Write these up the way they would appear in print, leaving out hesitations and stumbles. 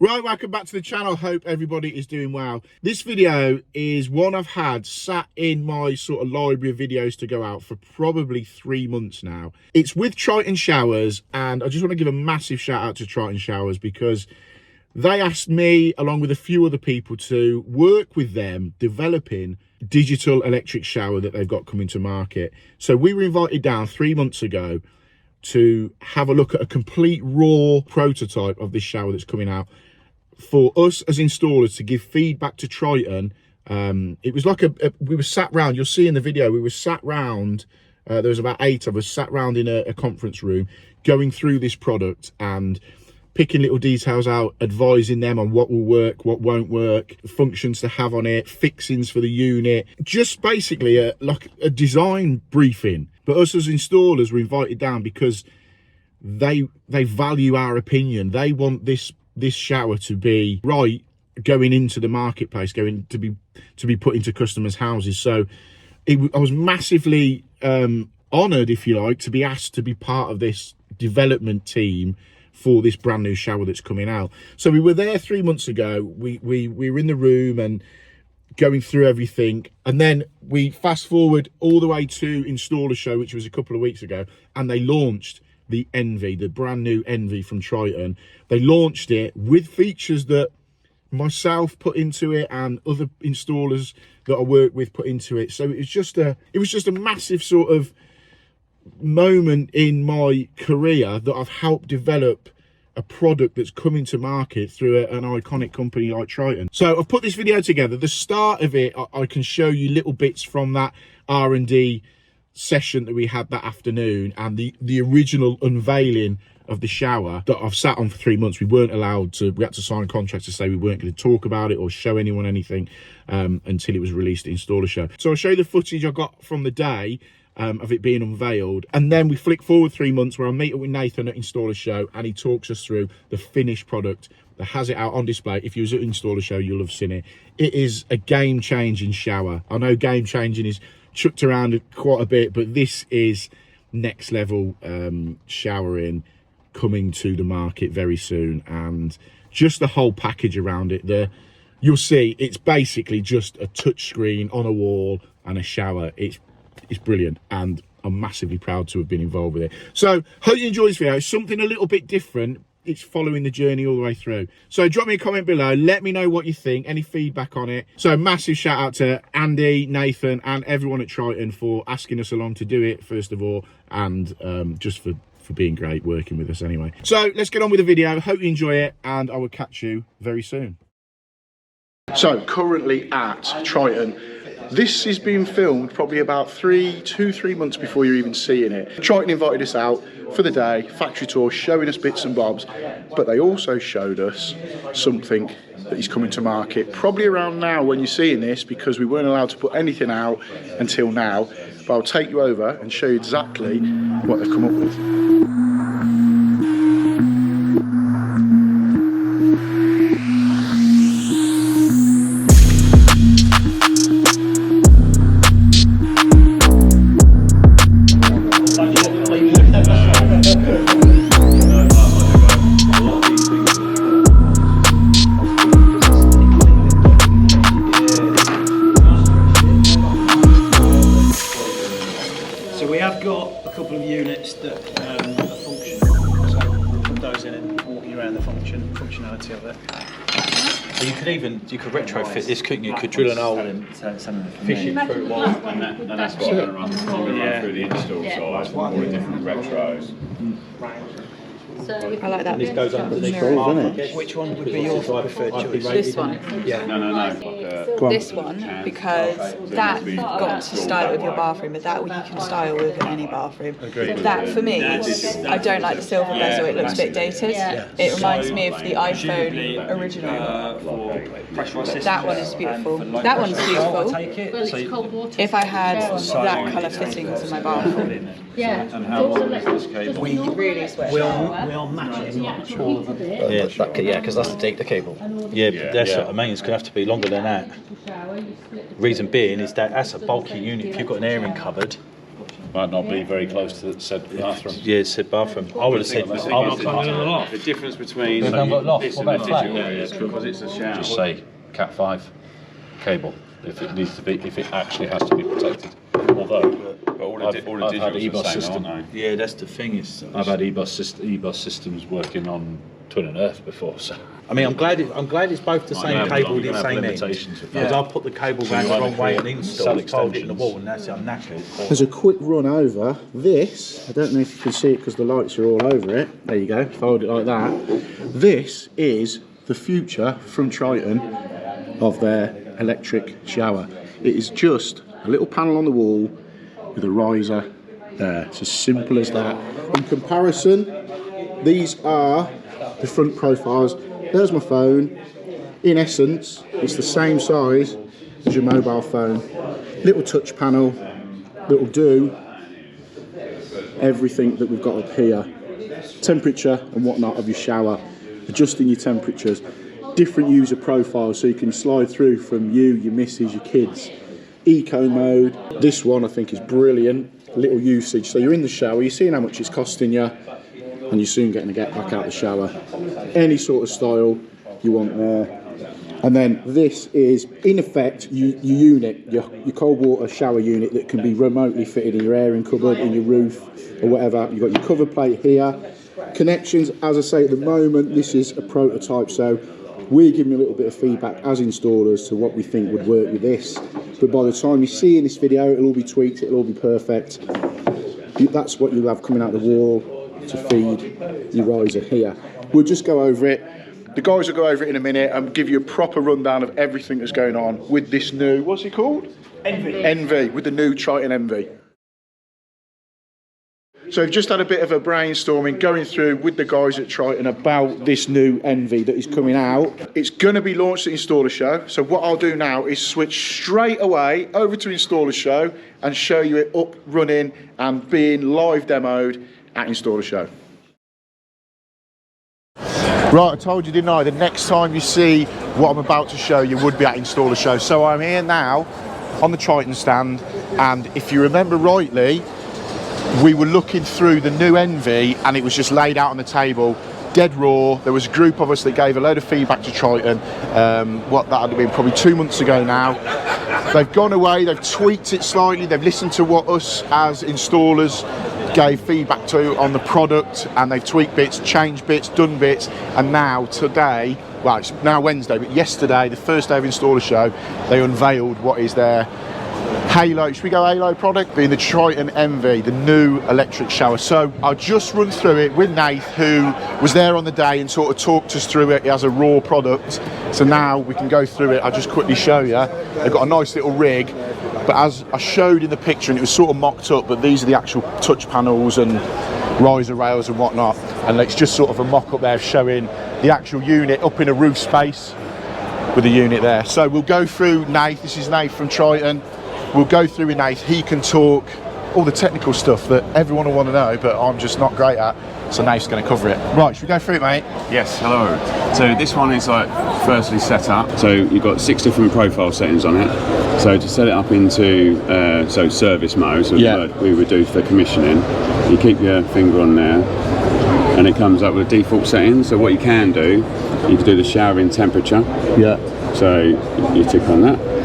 Right, welcome back to the channel. Hope everybody is doing well. This video is one I've had sat in my sort of library of videos to go out for probably 3 months now. It's with Triton Showers, and I just want to give a massive shout out to Triton Showers because they asked me, along with a few other people, to work with them developing digital electric shower that they've got coming to market. So we were invited down 3 months ago to have a look at a complete raw prototype of this shower that's coming out for us as installers to give feedback to Triton. It was like we were sat round, you'll see in the video, we were sat round, there was about 8 of us sat round in a conference room going through this product and picking little details out, advising them on what will work, what won't work, functions to have on it, fixings for the unit, just basically like a design briefing. But us as installers were invited down because they value our opinion. They want this shower to be right going into the marketplace, going to be put into customers' houses. So I was massively honoured, if you like, to be asked to be part of this development team for this brand new shower that's coming out. So we were there 3 months ago. We were in the room and going through everything, and then we fast forward all the way to Installer Show, which was a couple of weeks ago, and they launched the ENVi, the brand new ENVi from Triton. They launched it with features that myself put into it and other installers that I work with put into it. So it was just a massive sort of moment in my career that I've helped develop a product that's coming to market through an iconic company like Triton. So I've put this video together. The start of it, I can show you little bits from that R&D session that we had that afternoon and the original unveiling of the shower that I've sat on for 3 months. We weren't allowed to, we had to sign a contract to say we weren't going to talk about it or show anyone anything until it was released at Installer Show. So I'll show you the footage I got from the day of it being unveiled, and then we flick forward 3 months where I meet up with Nathan at Installer Show and he talks us through the finished product that has it out on display. If you was at Installer Show, you'll have seen it. It is a game-changing shower. I know game-changing is chucked around quite a bit, but this is next level showering coming to the market very soon, and just the whole package around it. You'll see it's basically just a touch screen on a wall and a shower. It's brilliant, and I'm massively proud to have been involved with it. So hope you enjoy this video. It's something a little bit different. It's following the journey all the way through. So drop me a comment below, let me know what you think, any feedback on it. So massive shout out to Andy, Nathan and everyone at Triton for asking us along to do it, first of all, and just for being great working with us anyway. So let's get on with the video. Hope you enjoy it, and I will catch you very soon. So currently at Triton, this is being filmed probably about 3 months before you're even seeing it. Triton invited us out for the day, factory tour, showing us bits and bobs, but they also showed us something that is coming to market probably around now when you're seeing this, because we weren't allowed to put anything out until now. But I'll take you over and show you exactly what they've come up with. So we have got a couple of units that are functional, so we'll put those in and walk you around the functionality of it. You could retrofit this, couldn't you? You could drill an hole and fish it through one. And that's what I'm going to run through the install side for all the different retros. So I like that. This goes underneath the market. Which one would be your preferred choice? This one. Yeah. No. This one, because that got to style with your bathroom, but that you can style with any bathroom. Agreed. That for me, I don't like the silver bezel, it looks a bit dated. Yeah. It reminds me of the iPhone original. That one is beautiful. That one's beautiful. If I had that colour fittings in my bathroom. Yeah. And how long is this cable? We really sweat. will match it. All of them. Yeah, because that's the cable. Yeah, but that's what I mean. It's going to have to be longer than that. Reason being is that's a bulky unit. If you've got an airing cupboard, Might not be very close to said bathroom. Yeah, it said bathroom. I would have said. The difference between They've got loft. this What and about the flat? digital is because it's a shower. Just say Cat 5 cable if it needs to be, if it actually has to be protected. Although, But all the I've digitals had are the EBOS same, system. aren't they? Yeah, that's the thing. I've had EBOS systems working on Twin and Earth before. So I mean, I'm glad it's both the same cable, the same end. Because I put the cable round the wrong way and installed it, folded it in the wall, and that's it. I'm knackered. There's a quick run over this. I don't know if you can see it because the lights are all over it. There you go, fold it like that. This is the future from Triton of their electric shower. It is just a little panel on the wall with a riser there. It's as simple as that. In comparison, these are the front profiles. There's my phone. In essence, it's the same size as your mobile phone. Little touch panel that will do everything that we've got up here. Temperature and whatnot of your shower, adjusting your temperatures, different user profiles so you can slide through from you, your missus, your kids. Eco mode. This one I think is brilliant. Little usage. So you're in the shower, you're seeing how much it's costing you, and you're soon getting to get back out of the shower. Any sort of style you want there. And then this is, in effect, your unit, your cold water shower unit that can be remotely fitted in your airing cupboard, in your roof, or whatever. You've got your cover plate here. Connections, as I say, at the moment, this is a prototype, so we're giving a little bit of feedback as installers to what we think would work with this. But by the time you see in this video, it'll all be tweaked, it'll all be perfect. That's what you'll have coming out the wall to feed your riser here. We'll just go over it. The guys will go over it in a minute and give you a proper rundown of everything that's going on with this new, what's it called? ENVi, with the new Triton ENVi. So we've just had a bit of a brainstorming going through with the guys at Triton about this new ENVi that is coming out. It's going to be launched at Installer Show. So what I'll do now is switch straight away over to Installer Show and show you it up, running and being live demoed at Installer Show. Right, I told you, didn't I? The next time you see what I'm about to show you would be at Installer Show. So I'm here now on the Triton stand, and if you remember rightly, we were looking through the new ENVi and it was just laid out on the table, dead raw. There was a group of us that gave a load of feedback to Triton, what that had been probably 2 months ago now. They've gone away, they've tweaked it slightly, they've listened to what us as installers gave feedback to on the product, and they've tweaked bits, changed bits, done bits, and now today, well, it's now Wednesday, but yesterday, the first day of Installer Show, they unveiled what is their Halo, should we go Halo product? Being the Triton ENVi, the new electric shower. So I'll just run through it with Nath, who was there on the day and sort of talked us through it as a raw product. So now we can go through it. I'll just quickly show you. They've got a nice little rig, but as I showed in the picture, and it was sort of mocked up, but these are the actual touch panels and riser rails and whatnot. And it's just sort of a mock up there showing the actual unit up in a roof space with the unit there. So we'll go through Nath. This is Nath from Triton. We'll go through with Nath. He can talk all the technical stuff that everyone will want to know, but I'm just not great at. So Nath's going to cover it. Right, should we go through it, mate? Yes, hello. So this one is like firstly set up. So you've got 6 different profile settings on it. So to set it up into so service mode, so we would do for commissioning, you keep your finger on there and it comes up with a default setting. So what you can do the showering temperature. Yeah. So you tick on that.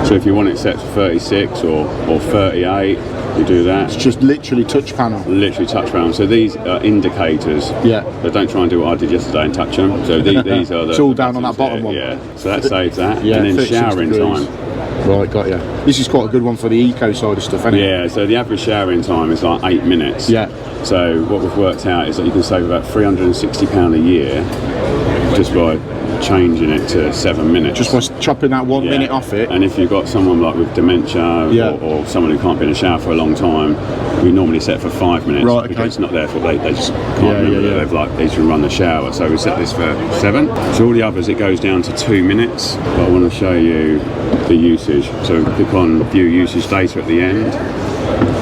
So if you want it set to 36 or 38, you do that. It's just literally touch panel. Literally touch panel. So these are indicators. Yeah. But don't try and do what I did yesterday and touch them. So these are the... It's all down on that bottom one. Yeah. So that saves that. Yeah, and then showering time. Right, got you. This is quite a good one for the eco side of stuff, isn't it? Yeah, so the average showering time is like 8 minutes. Yeah. So what we've worked out is that you can save about £360 a year just by changing it to 7 minutes. Just by chopping that 1 minute off it. And if you've got someone like with dementia or someone who can't be in a shower for a long time, we normally set for 5 minutes. Right, okay. Because it's not there for they just can't remember that they've like they should run the shower. So we set this for 7. So all the others it goes down to 2 minutes. But I want to show you the usage. So click on view usage data at the end.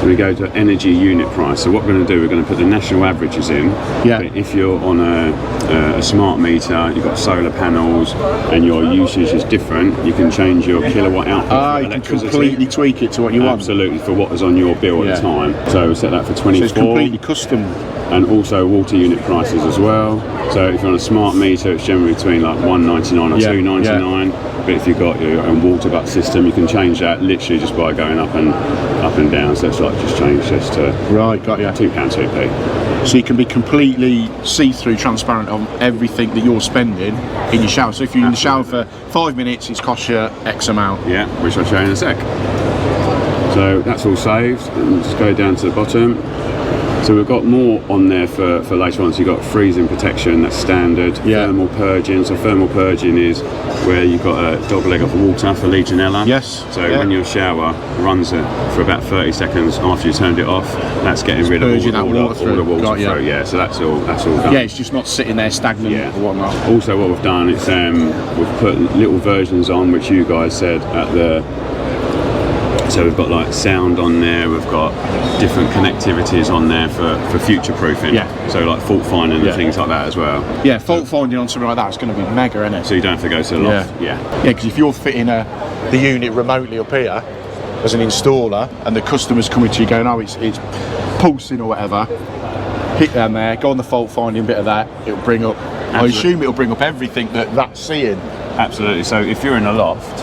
we go to energy unit price. So what we're going to do, we're going to put the national averages in. Yeah. But if you're on a smart meter, you've got solar panels, and your usage is different, you can change your kilowatt output for You can electricity. completely tweak it to what you want. Absolutely, for what was on your bill at the time. So we'll set that for 24. So it's completely custom. And also water unit prices as well. So if you're on a smart meter, it's generally between like $1.99 or $2.99. But if you've got your own water butt system, you can change that literally just by going up and down. So it's like just change this to got you. £2.2p. So you can be completely see-through, transparent on everything that you're spending in your shower. So if you're in the shower for 5 minutes, it's cost you X amount. Yeah, which I'll show you in a sec. So that's all saved. And just go down to the bottom. So we've got more on there for later on. So you've got freezing protection, that's standard. Thermal purging. So thermal purging is where you've got a dog leg of water for Legionella. Yes. So when your shower runs it for about 30 seconds after you turned it off, that's getting rid of all the water through. Yeah, so that's all done. Yeah, it's just not sitting there stagnant or whatnot. Also what we've done is we've put little versions on, which you guys said at the... So we've got like sound on there, we've got different connectivities on there for future proofing. Yeah. So like fault finding and things like that as well. Yeah, fault finding on something like that is going to be mega, isn't it? So you don't have to go to the loft. Yeah, because if you're fitting the unit remotely up here as an installer and the customer's coming to you going, oh, it's pulsing or whatever, hit down there, go on the fault finding bit of that, it'll bring up, I assume it'll bring up everything that's seeing. Absolutely. So if you're in a loft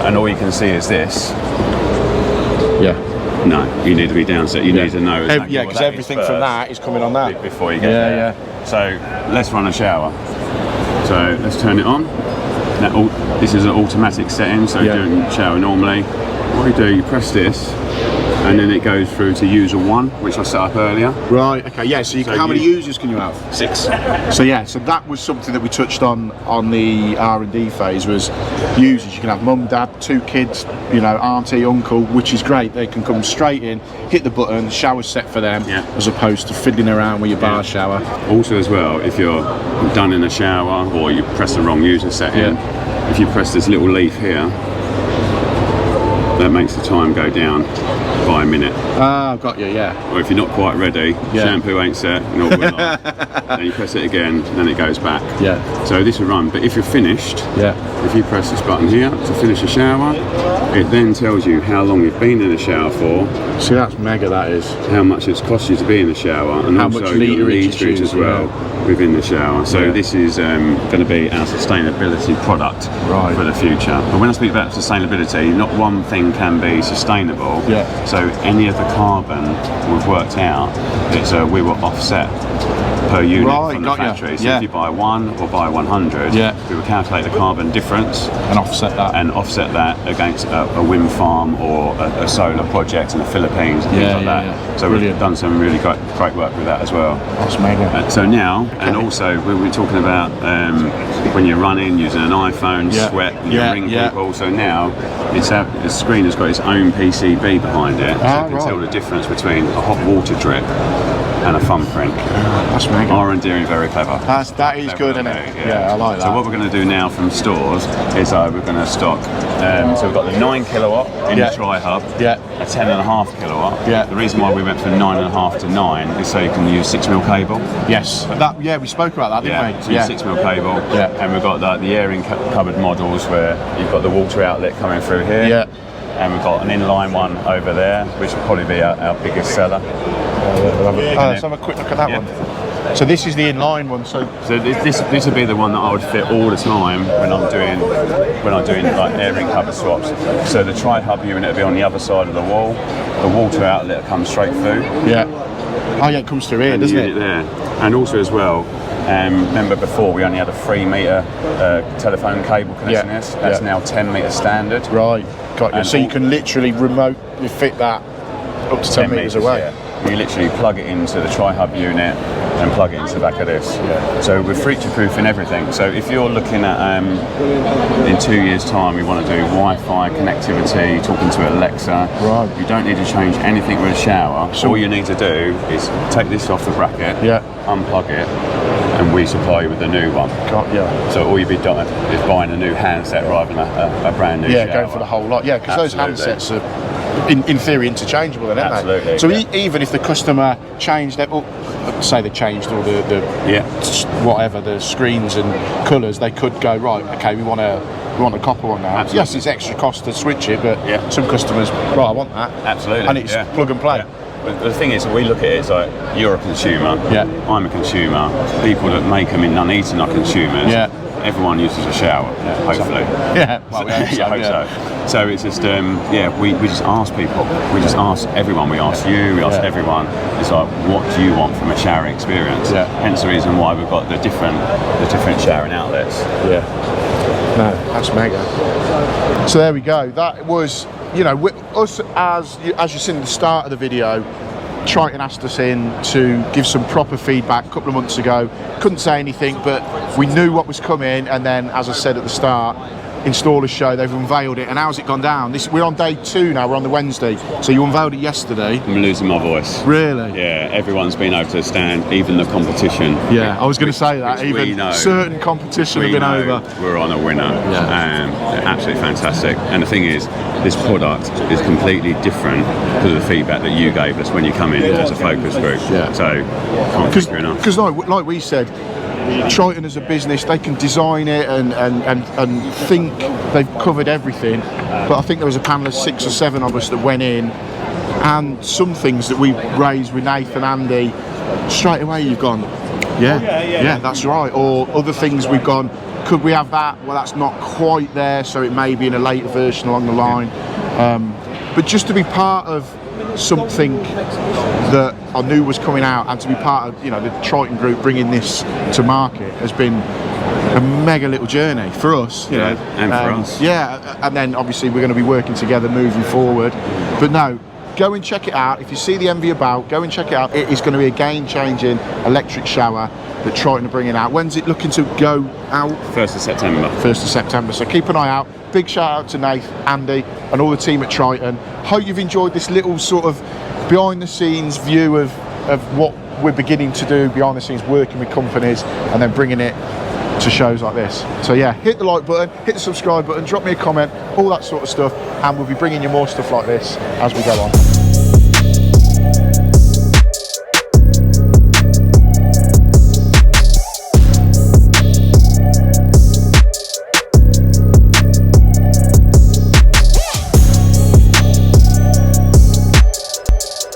and all you can see is this, no, you need to be downstairs. You need to know exactly because everything from that is coming on that before you get there. So let's run a shower. So let's turn it on. Now, this is an automatic setting, so doing shower normally. What you do, you press this, and then it goes through to user 1, which I set up earlier. Right. Okay. Yeah. So, how many users can you have? 6. So so that was something that we touched on the R&D phase, was users. You can have mum, dad, 2 kids, auntie, uncle, which is great. They can come straight in, hit the button, the shower's set for them, as opposed to fiddling around with your bar shower. Also, as well, if you're done in a shower or you press the wrong user setting, if you press this little leaf here, that makes the time go down by a minute. Ah, got you, Or if you're not quite ready, shampoo ain't set, then you press it again, then it goes back. So this will run, but if you're finished, if you press this button here to finish a shower, it then tells you how long you've been in the shower for. See, that's mega, that is. How much it's cost you to be in the shower, and how also much literage as well within the shower. So this is going to be our sustainability product for the future. But when I speak about sustainability, not one thing can be sustainable. So any of the carbon we've worked out, we will offset per unit from the factory. So if you buy 1 or buy 100, we will calculate the carbon difference and offset that against a wind farm or a solar project in the Philippines and things like that. So we've done some really great work with that as well. That's mega. So now, and also we were talking about when you're running using an iPhone, sweat, and you ring people. So now the screen has got its own PCB behind it, so you can tell the difference between a hot water drip and a thumbprint. That's mega. R&D very clever. That is good, isn't it? Yeah, I like that. So what we're going to do now from stores is we're going to stock. So we've got the 9 kilowatt in the Tri-Hub, a 10.5 kilowatt. The reason why we went from 9.5 to 9 is so you can use 6mm cable. Yes. We spoke about that, didn't we? So 6mm cable. And we've got the airing cupboard models where you've got the water outlet coming through here. And we've got an inline one over there, which will probably be our biggest seller. Let's have a quick look at that one. So this is the inline one. So this would be the one that I would fit all the time when I'm doing like airing cupboard swaps. So the Tri-Hub unit will be on the other side of the wall. The water outlet comes straight through. It comes through here, doesn't it? There. And also as well, remember before we only had a 3-metre telephone cable connecting this. That's now 10-metre standard. Right, got you. So you can literally remotely fit that up to 10 metres away. You literally plug it into the Tri-Hub unit and plug it into the back of this. So we're future-proofing everything. So if you're looking at, in 2 years' time, we want to do Wi-Fi connectivity, talking to Alexa. You don't need to change anything with a shower. All you need to do is take this off the bracket, unplug it, and we supply you with a new one. So all you'd be doing is buying a new handset rather than a brand new shower. Going for the whole lot. Because those handsets are in theory interchangeable, then, aren't Absolutely, they? So yeah. even if the customer changed their, say they changed all the whatever, the screens and colours, they could go, right, okay, we want a copper one now. Absolutely. Yes, it's extra cost to switch it, but some customers, right, I want that. Absolutely. And it's plug and play. Yeah. But the thing is, we look at it, it's like, you're a consumer, I'm a consumer, people that make them in Nuneaton are consumers, everyone uses a shower, hopefully. Yeah, well, we hope so, So it's just, we just ask people, we just ask everyone, we ask you, we ask everyone, it's like, what do you want from a showering experience? Hence the reason why we've got the different showering outlets. Yeah. No, that's mega. So there we go. That was, you know, us, as you seen at the start of the video, Triton asked us in to give some proper feedback a couple of months ago. Couldn't say anything, but we knew what was coming, and then, as I said at the start, Installers Show, they've unveiled it. And how's it gone down? We're on day 2 now, we're on the Wednesday, so you unveiled it yesterday. I'm losing my voice. Really? Yeah, everyone's been over to the stand, even the competition. Yeah, I was going to say that, even certain competition have been over. We're on a winner. Absolutely fantastic. And the thing is, this product is completely different to the feedback that you gave us when you come in as a focus group. So, can't thank you enough. Because like we said, Triton as a business, they can design it and think they've covered everything, but I think there was a panel of 6 or 7 of us that went in, and some things that we raised with Nathan, Andy, straight away you've gone, yeah, that's right. Or other things we've gone, could we have that? Well, that's not quite there, so it may be in a later version along the line. But just to be part of something that I knew was coming out, and to be part of, you know, the Triton group bringing this to market has been a mega little journey for us, you know. And for us. Yeah, and then obviously we're going to be working together moving forward. But no, go and check it out. If you see the ENVi about, go and check it out. It is going to be a game-changing electric shower that Triton are bringing out. When's it looking to go out? 1st of September. 1st of September. So keep an eye out. Big shout out to Nath, Andy, and all the team at Triton. Hope you've enjoyed this little sort of behind-the-scenes view of what we're beginning to do behind the scenes, working with companies and then bringing it to shows like this. So yeah, hit the like button, hit the subscribe button, drop me a comment, all that sort of stuff, and we'll be bringing you more stuff like this as we go on.